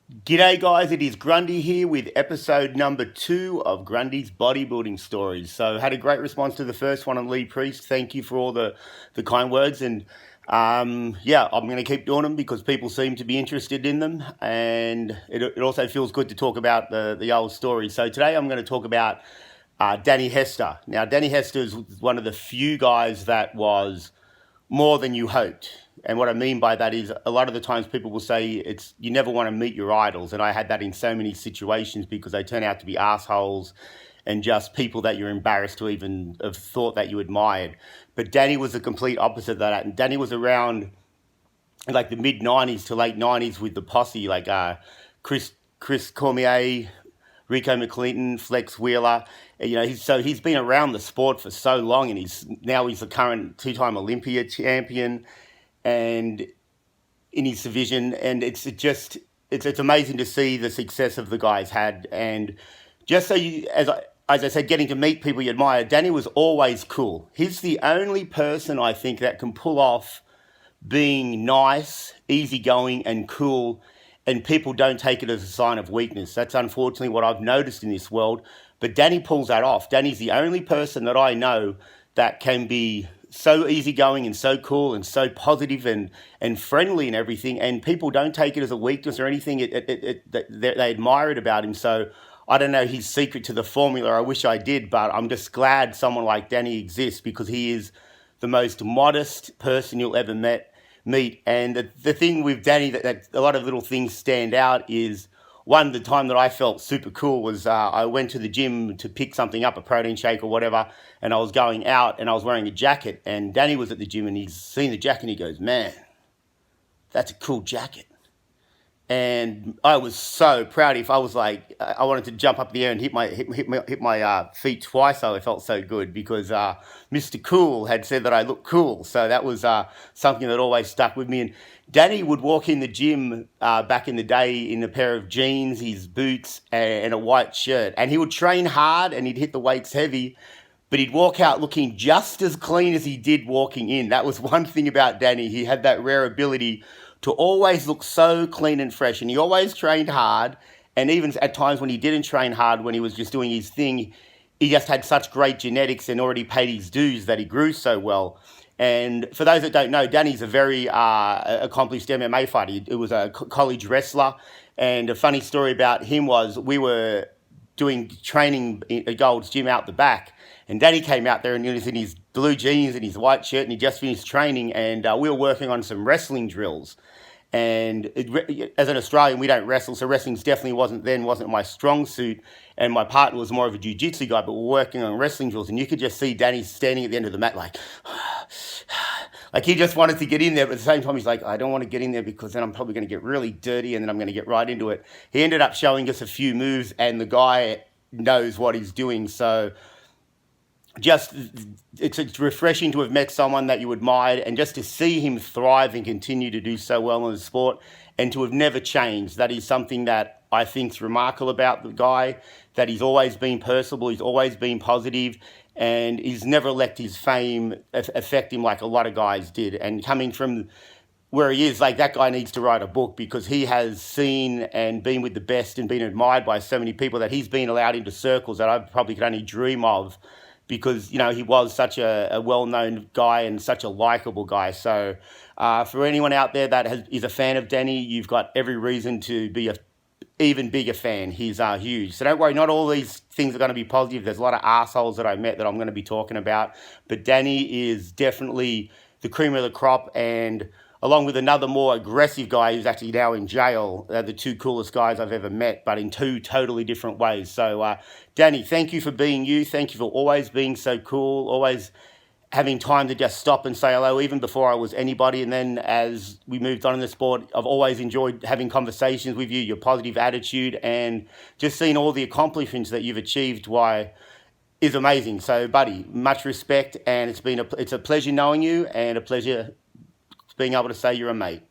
G'day guys, it is Grundy here with episode number 2 of Grundy's bodybuilding stories. So had a great response to the first one on Lee Priest. Thank you for all the kind words, and I'm going to keep doing them because people seem to be interested in them, and it also feels good to talk about the old story. So today I'm going to talk about Danny Hester. Now Danny Hester is one of the few guys that was more than you hoped. And what I mean by that is a lot of the times people will say you never want to meet your idols. And I had that in so many situations because they turn out to be assholes and just people that you're embarrassed to even have thought that you admired. But Danny was the complete opposite of that. And Danny was around like the mid 90s to late 90s with the posse, like Chris Cormier, Rico McClinton, Flex Wheeler. He's been around the sport for so long, and he's the current 2-time Olympia champion, and in his division, and it's amazing to see the success of the guys had. And just so as I said, getting to meet people you admire, Danny was always cool. He's the only person I think that can pull off being nice, easygoing, and cool, and people don't take it as a sign of weakness. That's unfortunately what I've noticed in this world. But Danny pulls that off. Danny's the only person that I know that can be so easygoing and so cool and so positive and friendly and everything, and people don't take it as a weakness or anything. They admire it about him. So I don't know his secret to the formula. I wish I did, but I'm just glad someone like Danny exists because he is the most modest person you'll ever meet. And the thing with Danny that a lot of little things stand out is, one, the time that I felt super cool was I went to the gym to pick something up, a protein shake or whatever, and I was going out and I was wearing a jacket, and Danny was at the gym and he's seen the jacket and he goes, "Man, that's a cool jacket." And I was so proud. If I was like, I wanted to jump up the air and hit my feet twice. I felt so good because Mr. Cool had said that I looked cool. So that was something that always stuck with me. And Danny would walk in the gym back in the day in a pair of jeans, his boots, and a white shirt. And he would train hard and he'd hit the weights heavy, but he'd walk out looking just as clean as he did walking in. That was one thing about Danny. He had that rare ability to always look so clean and fresh. And he always trained hard. And even at times when he didn't train hard, when he was just doing his thing, he just had such great genetics and already paid his dues that he grew so well. And for those that don't know, Danny's a very accomplished MMA fighter. He was a college wrestler. And a funny story about him was we were doing training at Gold's Gym out the back. And Danny came out there and he was in his blue jeans and his white shirt and he just finished training, and we were working on some wrestling drills. And as an Australian, we don't wrestle, so wrestling definitely wasn't my strong suit. And my partner was more of a jiu-jitsu guy, but we're working on wrestling drills, and you could just see Danny standing at the end of the mat like he just wanted to get in there, but at the same time he's like, I don't want to get in there because then I'm probably going to get really dirty and then I'm going to get right into it. He ended up showing us a few moves, and the guy knows what he's doing. So just it's refreshing to have met someone that you admired, and just to see him thrive and continue to do so well in the sport, and to have never changed. That is something that I think is remarkable about the guy, that he's always been personable, he's always been positive, and he's never let his fame affect him like a lot of guys did. And coming from where he is, like, that guy needs to write a book because he has seen and been with the best and been admired by so many people that he's been allowed into circles that I probably could only dream of, because he was such a well-known guy and such a likable guy. So for anyone out there that is a fan of Danny, you've got every reason to be a even bigger fan. He's huge. So don't worry, not all these things are going to be positive. There's a lot of assholes that I met that I'm going to be talking about. But Danny is definitely the cream of the crop, and along with another more aggressive guy who's actually now in jail, they're the two coolest guys I've ever met, but in two totally different ways. So, Danny, thank you for being you. Thank you for always being so cool, always having time to just stop and say hello, even before I was anybody. And then as we moved on in the sport, I've always enjoyed having conversations with you, your positive attitude, and just seeing all the accomplishments that you've achieved is amazing. So, buddy, much respect, and it's a pleasure knowing you and a pleasure being able to say you're a mate.